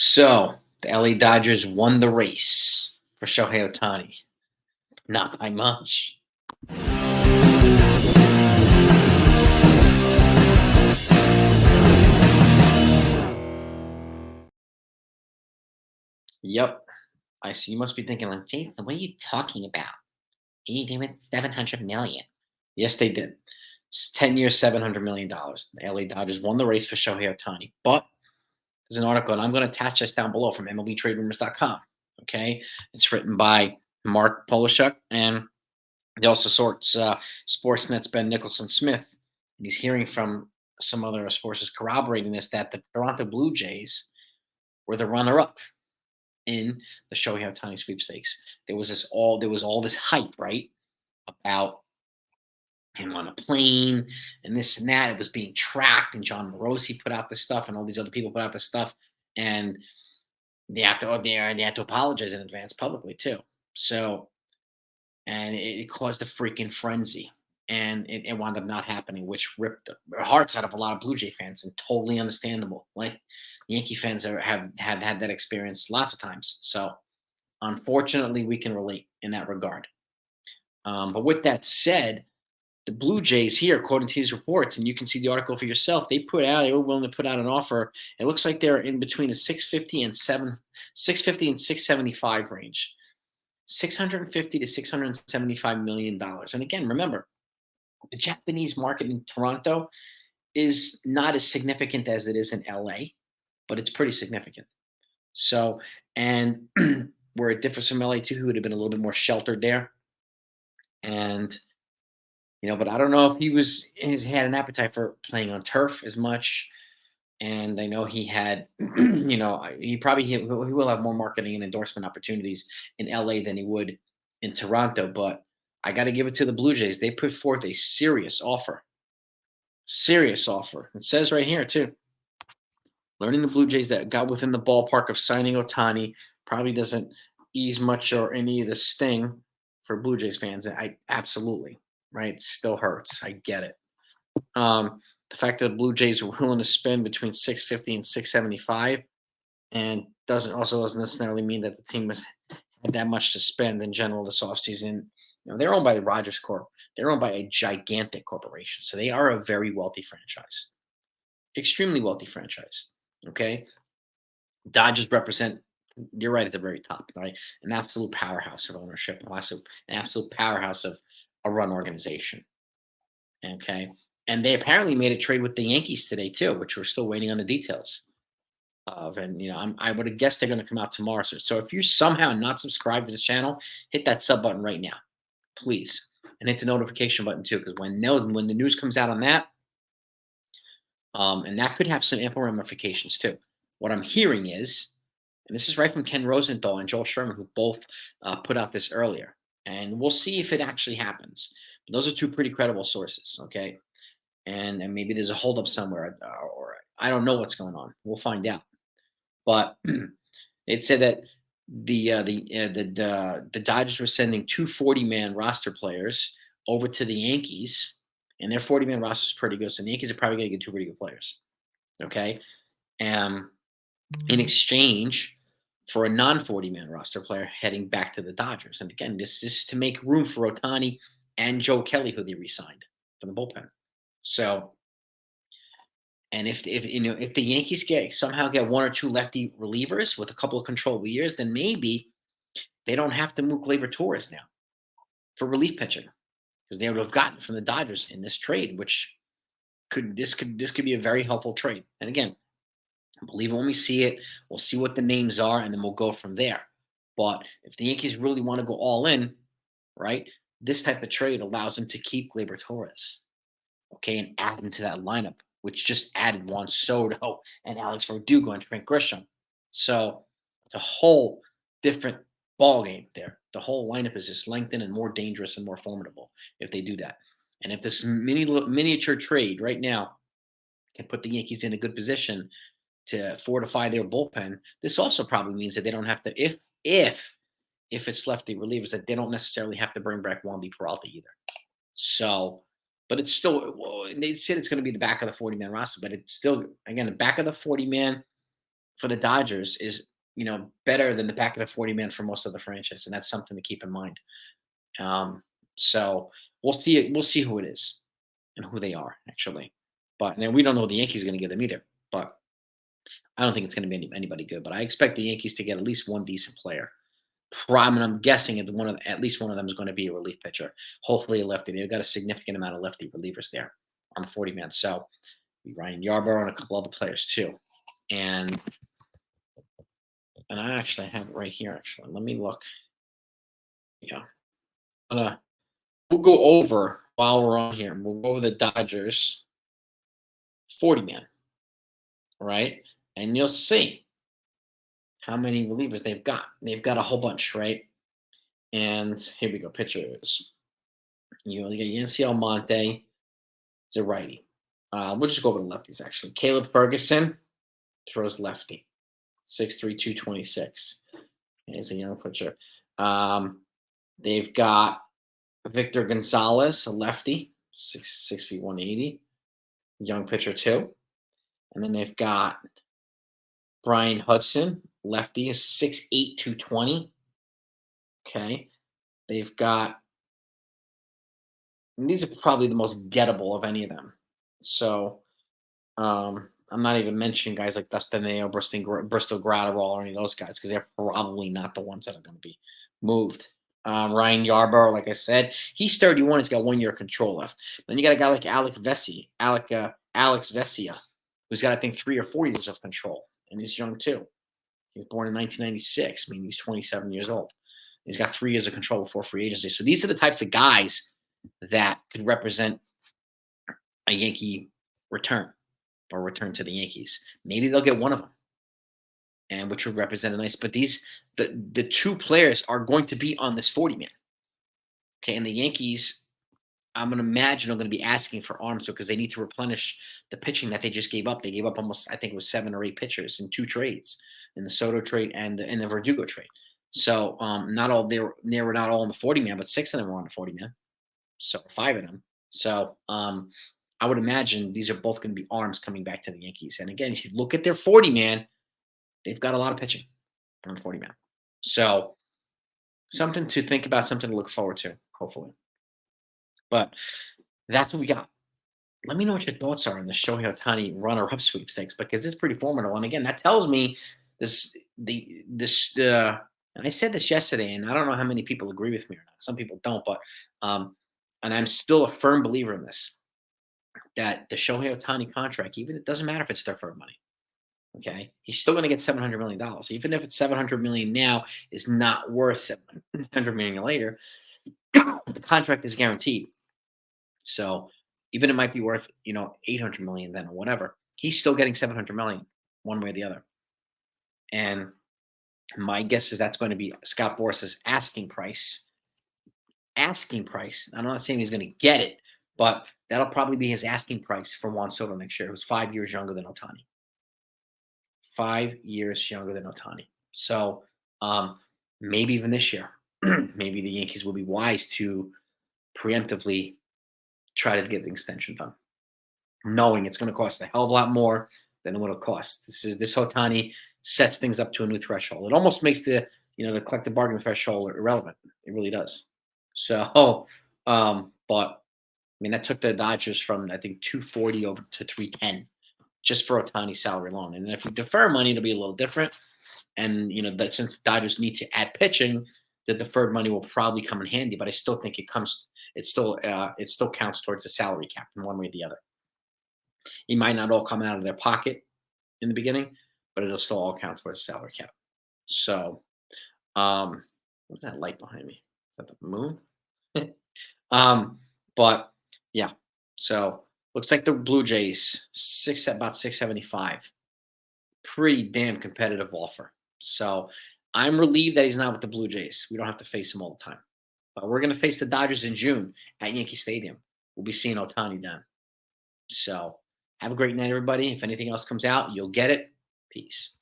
So the LA Dodgers won the race for Shohei Ohtani. Not by much. Yep. I see. You must be thinking, like, Jason, what are you talking about? You did with 700 million. Yes, they did. 10 years, $700 million. The LA Dodgers won the race for Shohei Ohtani. But there's an article, and I'm going to attach this down below from MLBTradeRumors.com. Okay. It's written by Mark Polishuk, and he also sorts Sportsnet's Ben Nicholson Smith. And he's hearing from some other sources corroborating this that the Toronto Blue Jays were the runner up in the Shohei Ohtani sweepstakes. There was all this hype, right? About him on a plane and this and that. It was being tracked, and John Morosi put out this stuff, and all these other people put out this stuff, and they had to apologize in advance publicly too. So, and it caused a freaking frenzy, and it wound up not happening, which ripped the hearts out of a lot of Blue Jay fans, and totally understandable. Like Yankee fans have had that experience lots of times. So, unfortunately, we can relate in that regard. But with that said, the Blue Jays here, according to these reports, and you can see the article for yourself, they were willing to put out an offer. It looks like they're in between the 650 and 675 range. 650 to 675 million dollars. And again, remember, the Japanese market in Toronto is not as significant as it is in LA, but it's pretty significant. So, and where it differs from LA too, who would have been a little bit more sheltered there. And but I don't know if he's had an appetite for playing on turf as much. And I know he had, he will have more marketing and endorsement opportunities in LA than he would in Toronto. But I got to give it to the Blue Jays. They put forth a serious offer. Serious offer. It says right here, too. Learning the Blue Jays that got within the ballpark of signing Ohtani probably doesn't ease much or any of the sting for Blue Jays fans. I absolutely, right? It still hurts. I get it. The fact that the Blue Jays were willing to spend between 650 and 675, and doesn't necessarily mean that the team had that much to spend in general this offseason. They're owned by the Rogers Corp. They're owned by a gigantic corporation, so they are a very wealthy franchise, extremely wealthy franchise. Okay, Dodgers represent. You're right at the very top, right? An absolute powerhouse of ownership, and also an absolute powerhouse of a run organization. Okay. And they apparently made a trade with the Yankees today too, which we're still waiting on the details of. And I would have guessed they're going to come out tomorrow. So if you're somehow not subscribed to this channel, hit that sub button right now, please, and hit the notification button too, because when the news comes out on that, and that could have some ample ramifications too. What I'm hearing is, and this is right from Ken Rosenthal and Joel Sherman, who both put out this earlier, and we'll see if it actually happens. But those are two pretty credible sources, okay? And maybe there's a holdup somewhere, or I don't know what's going on. We'll find out. But it said that the Dodgers were sending two 40-man roster players over to the Yankees, and their 40-man roster is pretty good. So the Yankees are probably going to get two pretty good players. Okay, in exchange for a non-40-man roster player heading back to the Dodgers. And again, this is to make room for Ohtani and Joe Kelly, who they re-signed from the bullpen. So, and if the Yankees somehow get one or two lefty relievers with a couple of controllable years, then maybe they don't have to move Gleyber Torres now for relief pitching, because they would have gotten from the Dodgers in this trade, which could be a very helpful trade. And again, believe it when we see it. We'll see what the names are, and then we'll go from there. But if the Yankees really want to go all in, right, this type of trade allows them to keep Gleyber Torres, okay, and add into that lineup, which just added Juan Soto and Alex Verdugo and Frank Grisham. So it's a whole different ball game there. The whole lineup is just lengthened and more dangerous and more formidable if they do that. And if this miniature trade right now can put the Yankees in a good position to fortify their bullpen, this also probably means that they don't have to, if it's lefty relievers, that they don't necessarily have to bring back Wandy Peralta either. So, but it's still, they said it's going to be the back of the 40-man roster, but it's still, again, the back of the 40-man for the Dodgers is, better than the back of the 40 man for most of the franchise, and that's something to keep in mind. Um, so we'll see it. We'll see who it is and who they are actually. But then we don't know what the Yankees are going to give them either. But I don't think it's going to be anybody good. But I expect the Yankees to get at least one decent player. I'm guessing at least one of them is going to be a relief pitcher. Hopefully a lefty. They've got a significant amount of lefty relievers there on the 40 man. So Ryan Yarbrough and a couple other players too. And I actually have it right here. Actually, let me look. Yeah, we'll go over while we're on here. We'll go over the Dodgers 40 man, right? And you'll see how many relievers they've got. They've got a whole bunch, right? And here we go. Pitchers. You got Yancy Almonte, is a righty. We'll just go over the lefties actually. Caleb Ferguson throws lefty, 6'3", 226. He's a young pitcher. They've got Victor Gonzalez, a lefty, 6 feet 180, young pitcher too. And then they've got Brian Hudson, lefty, 6'8", 220. Okay. They've got, and these are probably the most gettable of any of them. So I'm not even mentioning guys like Dustin Mayo, Bristol Gratterall, or any of those guys because they're probably not the ones that are going to be moved. Ryan Yarbrough, like I said, he's 31. He's got 1 year control left. Then you got a guy like Alex Vesia, who's got I think 3 or 4 years of control, and he's young too. He was born in 1996. I mean, he's 27 years old. He's got 3 years of control before free agency. So these are the types of guys that could represent a Yankee return or return to the Yankees. Maybe they'll get one of them, and which would represent a nice. But the two players are going to be on this 40 man. Okay, and the Yankees, I'm going to imagine, are going to be asking for arms because they need to replenish the pitching that they just gave up. They gave up almost, I think it was 7 or 8 pitchers in 2 trades, in the Soto trade and in the Verdugo trade. So not all they were not all in the 40 man, but 6 of them were on the 40 man. So 5 of them. So I would imagine these are both going to be arms coming back to the Yankees. And again, if you look at their 40 man, they've got a lot of pitching on 40 man. So something to think about, something to look forward to, hopefully. But that's what we got. Let me know what your thoughts are on the Shohei Ohtani runner-up sweepstakes because it's pretty formidable. And again, that tells me and I said this yesterday, and I don't know how many people agree with me or not. Some people don't, but and I'm still a firm believer in this, that the Shohei Ohtani contract, even it doesn't matter if it's deferred money. Okay, he's still going to get $700 million. Even if it's $700 million now, is not worth $700 million later. The contract is guaranteed. So even it might be worth, $800 million then or whatever, he's still getting $700 million one way or the other. And my guess is that's going to be Scott Boras's asking price. Asking price. I'm not saying he's going to get it, but that'll probably be his asking price for Juan Soto next year, who's 5 years younger than Ohtani. 5 years younger than Ohtani. So maybe even this year, maybe the Yankees will be wise to preemptively try to get the extension done, knowing it's going to cost a hell of a lot more than what it'll cost. This Ohtani sets things up to a new threshold. It almost makes the collective bargaining threshold irrelevant. It really does. So, but I mean that took the Dodgers from I think 240 over to 310 just for Ohtani's salary alone. And if we defer money, it'll be a little different. And that since the Dodgers need to add pitching, the deferred money will probably come in handy. But I still think it still counts towards the salary cap in one way or the other. It might not all come out of their pocket in the beginning, but it'll still all count towards the salary cap. So, what's that light behind me? Is that the moon? But yeah, so looks like the Blue Jays about 675. Pretty damn competitive offer. So I'm relieved that he's not with the Blue Jays. We don't have to face him all the time. But we're going to face the Dodgers in June at Yankee Stadium. We'll be seeing Ohtani then. So have a great night, everybody. If anything else comes out, you'll get it. Peace.